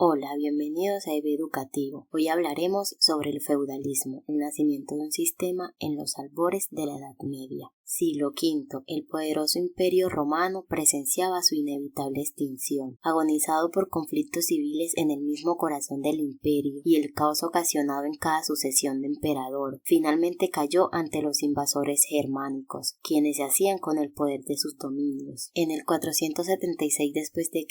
Hola, bienvenidos a EB Educativo. Hoy hablaremos sobre el feudalismo, el nacimiento de un sistema en los albores de la Edad Media. Siglo V. El poderoso imperio romano presenciaba su inevitable extinción, agonizado por conflictos civiles en el mismo corazón del imperio y el caos ocasionado en cada sucesión de emperador. Finalmente cayó ante los invasores germánicos, quienes se hacían con el poder de sus dominios. En el 476 d.C.,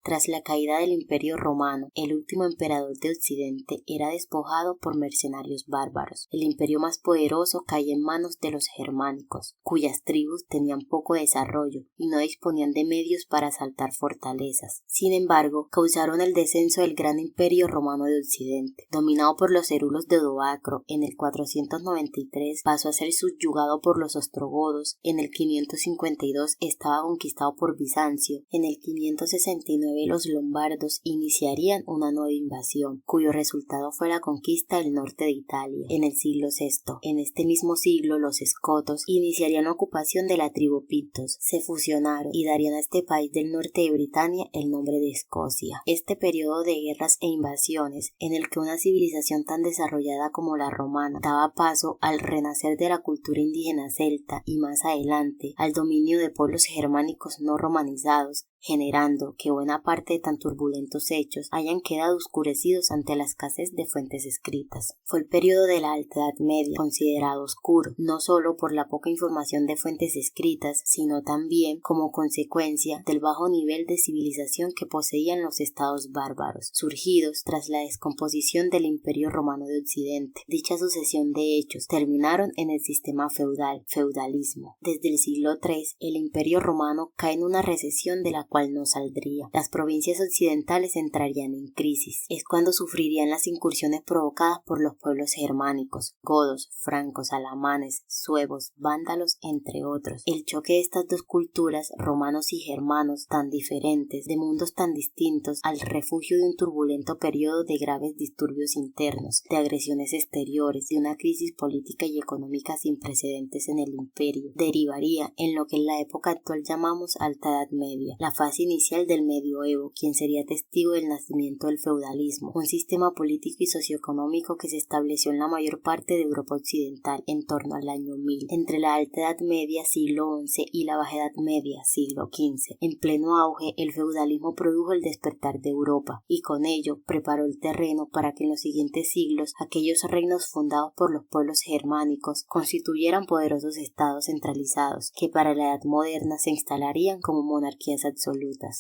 tras la caída del imperio romano, el último emperador de Occidente era despojado por mercenarios bárbaros. El imperio más poderoso caía en manos de los germánicos, cuyas tribus tenían poco desarrollo y no disponían de medios para asaltar fortalezas. Sin embargo, causaron el descenso del gran imperio romano de Occidente. Dominado por los erulos de Odoacro, en el 493 pasó a ser subyugado por los ostrogodos, en el 552 estaba conquistado por Bizancio, en el 569 los lombardos iniciarían una nueva invasión, cuyo resultado fue la conquista del norte de Italia en el siglo VI. En este mismo siglo los escotos iniciarían la ocupación de la tribu Pictos, se fusionaron y darían a este país del norte de Britania el nombre de Escocia. Este periodo de guerras e invasiones, en el que una civilización tan desarrollada como la romana daba paso al renacer de la cultura indígena celta y más adelante al dominio de pueblos germánicos no romanizados, generando que buena parte de tan turbulentos hechos hayan quedado oscurecidos ante la escasez de fuentes escritas. Fue el periodo de la Alta Edad Media considerado oscuro, no solo por la poca información de fuentes escritas, sino también como consecuencia del bajo nivel de civilización que poseían los estados bárbaros, surgidos tras la descomposición del Imperio Romano de Occidente. Dicha sucesión de hechos terminaron en el sistema feudalismo. Desde el siglo III, el Imperio Romano cae en una recesión de la cual no saldría. Las provincias occidentales entrarían en crisis. Es cuando sufrirían las incursiones provocadas por los pueblos germánicos, godos, francos, alamanes, suevos, vándalos, entre otros. El choque de estas dos culturas, romanos y germanos, tan diferentes, de mundos tan distintos, al refugio de un turbulento periodo de graves disturbios internos, de agresiones exteriores, de una crisis política y económica sin precedentes en el imperio, derivaría en lo que en la época actual llamamos Alta Edad Media, la fase inicial del medioevo, quien sería testigo del nacimiento del feudalismo, un sistema político y socioeconómico que se estableció en la mayor parte de Europa occidental en torno al año 1000, entre la Alta Edad Media, siglo XI, y la Baja Edad Media, siglo XV. En pleno auge, el feudalismo produjo el despertar de Europa, y con ello preparó el terreno para que en los siguientes siglos aquellos reinos fundados por los pueblos germánicos constituyeran poderosos estados centralizados, que para la Edad Moderna se instalarían como monarquías absolutas.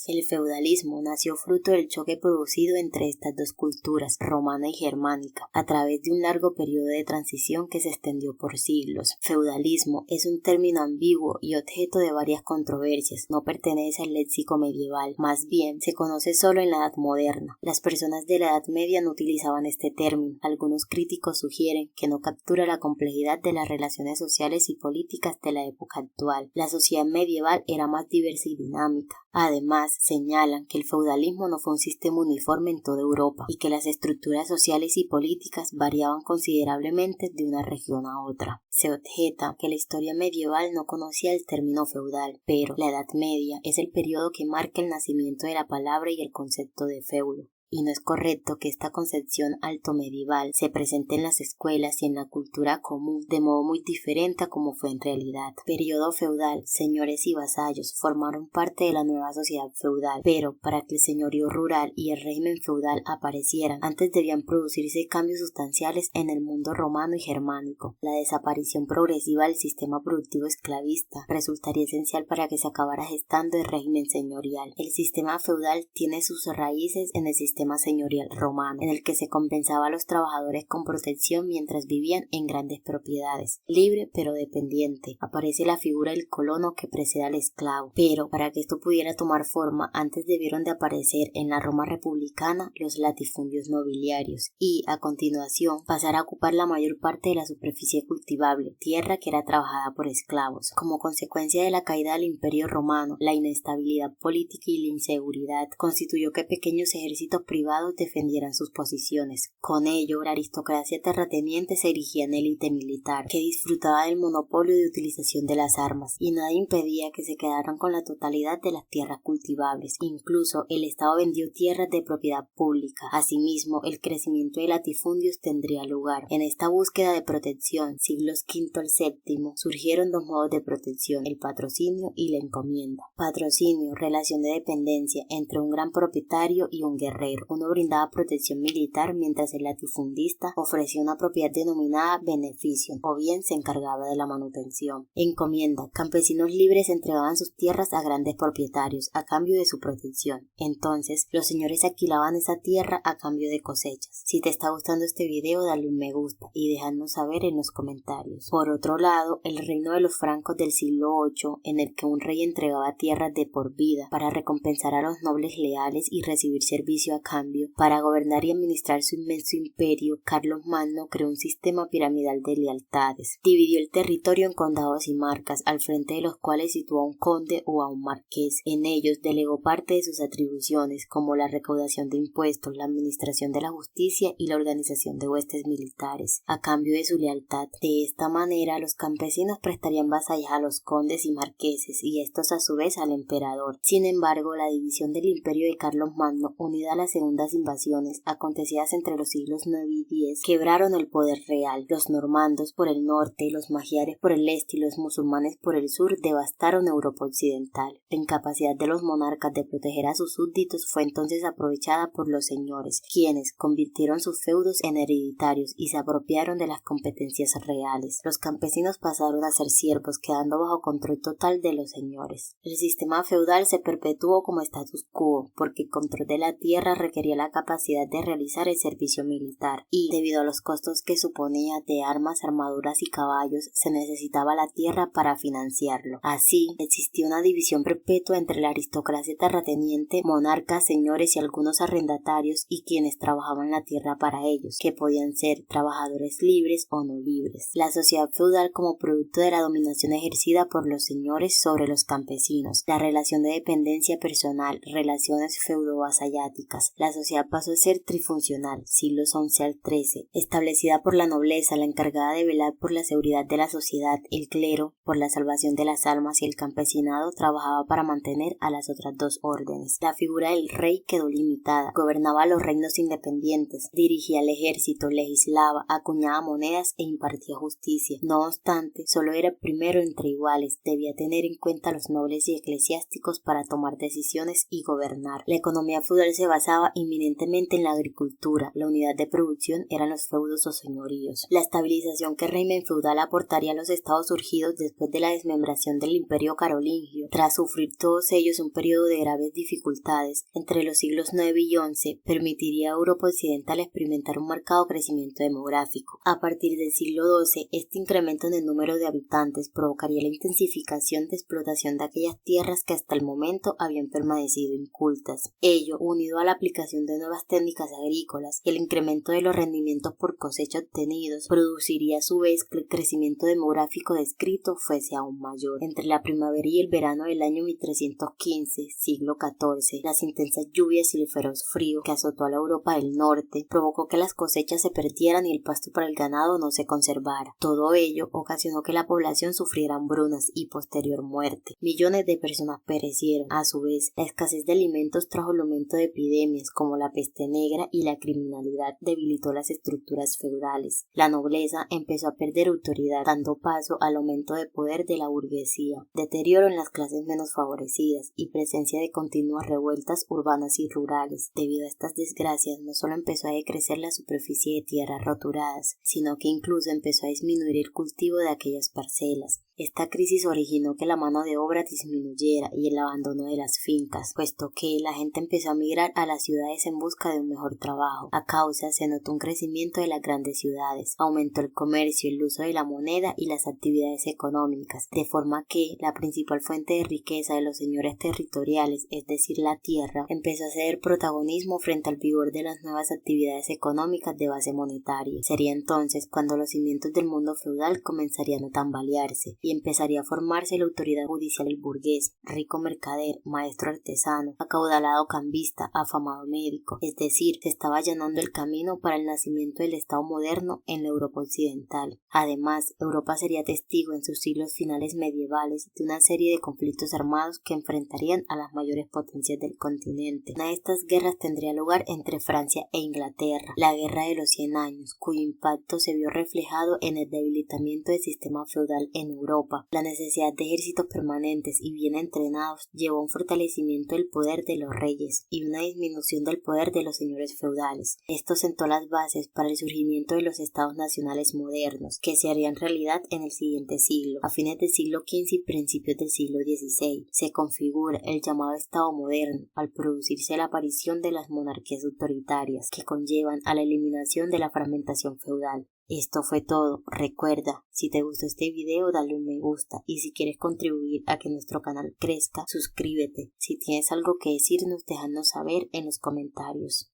El feudalismo nació fruto del choque producido entre estas dos culturas, romana y germánica, a través de un largo periodo de transición que se extendió por siglos. Feudalismo es un término ambiguo y objeto de varias controversias, no pertenece al léxico medieval, más bien se conoce solo en la Edad Moderna. Las personas de la Edad Media no utilizaban este término. Algunos críticos sugieren que no captura la complejidad de las relaciones sociales y políticas de la época actual. La sociedad medieval era más diversa y dinámica. Además, señalan que el feudalismo no fue un sistema uniforme en toda Europa y que las estructuras sociales y políticas variaban considerablemente de una región a otra. Se objeta que la historia medieval no conocía el término feudal, pero la Edad Media es el periodo que marca el nacimiento de la palabra y el concepto de feudo. Y no es correcto que esta concepción altomedieval se presente en las escuelas y en la cultura común de modo muy diferente a como fue en realidad. Periodo feudal, señores y vasallos formaron parte de la nueva sociedad feudal, pero para que el señorío rural y el régimen feudal aparecieran, antes debían producirse cambios sustanciales en el mundo romano y germánico. La desaparición progresiva del sistema productivo esclavista resultaría esencial para que se acabara gestando el régimen señorial. El sistema feudal tiene sus raíces en el sistema señorial romano, en el que se compensaba a los trabajadores con protección mientras vivían en grandes propiedades. Libre pero dependiente, aparece la figura del colono que precede al esclavo, pero para que esto pudiera tomar forma, antes debieron de aparecer en la Roma republicana los latifundios nobiliarios y, a continuación, pasar a ocupar la mayor parte de la superficie cultivable, tierra que era trabajada por esclavos. Como consecuencia de la caída del Imperio Romano, la inestabilidad política y la inseguridad constituyó que pequeños ejércitos privados defendieran sus posiciones. Con ello, la aristocracia terrateniente se erigía en élite militar, que disfrutaba del monopolio de utilización de las armas, y nada impedía que se quedaran con la totalidad de las tierras cultivables. Incluso el Estado vendió tierras de propiedad pública. Asimismo, el crecimiento de latifundios tendría lugar. En esta búsqueda de protección, siglos V al VII, surgieron dos modos de protección, el patrocinio y la encomienda. Patrocinio, relación de dependencia entre un gran propietario y un guerrero. Uno brindaba protección militar mientras el latifundista ofrecía una propiedad denominada beneficio, o bien se encargaba de la manutención. Encomienda, campesinos libres entregaban sus tierras a grandes propietarios a cambio de su protección. Entonces, los señores alquilaban esa tierra a cambio de cosechas. Si te está gustando este video, dale un me gusta y déjanos saber en los comentarios. Por otro lado, el reino de los francos del siglo VIII, en el que un rey entregaba tierras de por vida para recompensar a los nobles leales y recibir servicio a cambio, para gobernar y administrar su inmenso imperio, Carlos Magno creó un sistema piramidal de lealtades. Dividió el territorio en condados y marcas, al frente de los cuales situó a un conde o a un marqués. En ellos delegó parte de sus atribuciones, como la recaudación de impuestos, la administración de la justicia y la organización de huestes militares, a cambio de su lealtad. De esta manera, los campesinos prestarían vasallaje a los condes y marqueses, y estos a su vez al emperador. Sin embargo, la división del imperio de Carlos Magno, unida a las segundas invasiones acontecidas entre los siglos IX y X, quebraron el poder real. Los normandos por el norte, los magiares por el este y los musulmanes por el sur devastaron Europa occidental. La incapacidad de los monarcas de proteger a sus súbditos fue entonces aprovechada por los señores, quienes convirtieron sus feudos en hereditarios y se apropiaron de las competencias reales. Los campesinos pasaron a ser siervos, quedando bajo control total de los señores. El sistema feudal se perpetuó como status quo, porque el control de la tierra requería la capacidad de realizar el servicio militar, y debido a los costos que suponía de armas, armaduras y caballos, se necesitaba la tierra para financiarlo. Así, existía una división perpetua entre la aristocracia terrateniente, monarcas, señores y algunos arrendatarios, y quienes trabajaban la tierra para ellos, que podían ser trabajadores libres o no libres. La sociedad feudal como producto de la dominación ejercida por los señores sobre los campesinos, la relación de dependencia personal, relaciones feudo-vasalláticas. La sociedad pasó a ser trifuncional, siglos XI al XIII, establecida por la nobleza, la encargada de velar por la seguridad de la sociedad, el clero por la salvación de las almas y el campesinado trabajaba para mantener a las otras dos órdenes. La figura del rey quedó limitada, gobernaba los reinos independientes, dirigía el ejército, legislaba, acuñaba monedas e impartía justicia. No obstante, solo era primero entre iguales, debía tener en cuenta a los nobles y eclesiásticos para tomar decisiones y gobernar. La economía feudal se basaba inminentemente en la agricultura, la unidad de producción eran los feudos o señoríos. La estabilización que el régimen feudal aportaría a los estados surgidos después de la desmembración del imperio carolingio, tras sufrir todos ellos un periodo de graves dificultades entre los siglos IX y XI, permitiría a Europa occidental experimentar un marcado crecimiento demográfico. A partir del siglo XII, este incremento en el número de habitantes provocaría la intensificación de explotación de aquellas tierras que hasta el momento habían permanecido incultas. Ello, unido a la aplicación de nuevas técnicas agrícolas y el incremento de los rendimientos por cosecha obtenidos, produciría a su vez que el crecimiento demográfico descrito fuese aún mayor. Entre la primavera y el verano del año 1315, siglo XIV, las intensas lluvias y el feroz frío que azotó a la Europa del norte provocó que las cosechas se perdieran y el pasto para el ganado no se conservara. Todo ello ocasionó que la población sufriera hambrunas y posterior muerte. Millones de personas perecieron. A su vez, la escasez de alimentos trajo el aumento de epidemias como la peste negra y la criminalidad debilitó las estructuras feudales. La nobleza empezó a perder autoridad, dando paso al aumento de poder de la burguesía, deterioro en las clases menos favorecidas y presencia de continuas revueltas urbanas y rurales. Debido a estas desgracias, no solo empezó a decrecer la superficie de tierras roturadas, sino que incluso empezó a disminuir el cultivo de aquellas parcelas. Esta crisis originó que la mano de obra disminuyera y el abandono de las fincas, puesto que la gente empezó a migrar a las ciudades en busca de un mejor trabajo. A causa se notó un crecimiento de las grandes ciudades, aumentó el comercio, el uso de la moneda y las actividades económicas, de forma que la principal fuente de riqueza de los señores territoriales, es decir, la tierra, empezó a ceder protagonismo frente al vigor de las nuevas actividades económicas de base monetaria. Sería entonces cuando los cimientos del mundo feudal comenzarían a tambalearse. y empezaría a formarse la autoridad judicial del burgués, rico mercader, maestro artesano, acaudalado cambista, afamado médico, es decir, se estaba allanando el camino para el nacimiento del Estado moderno en la Europa occidental. Además, Europa sería testigo en sus siglos finales medievales de una serie de conflictos armados que enfrentarían a las mayores potencias del continente. Una de estas guerras tendría lugar entre Francia e Inglaterra, la Guerra de los 100 años, cuyo impacto se vio reflejado en el debilitamiento del sistema feudal en Europa. La necesidad de ejércitos permanentes y bien entrenados llevó a un fortalecimiento del poder de los reyes y una disminución del poder de los señores feudales. Esto sentó las bases para el surgimiento de los estados nacionales modernos, que se harían realidad en el siguiente siglo. A fines del siglo XV y principios del siglo XVI se configura el llamado Estado moderno al producirse la aparición de las monarquías autoritarias que conllevan a la eliminación de la fragmentación feudal. Esto fue todo. Recuerda, si te gustó este video dale un me gusta y si quieres contribuir a que nuestro canal crezca, suscríbete. Si tienes algo que decirnos, déjanos saber en los comentarios.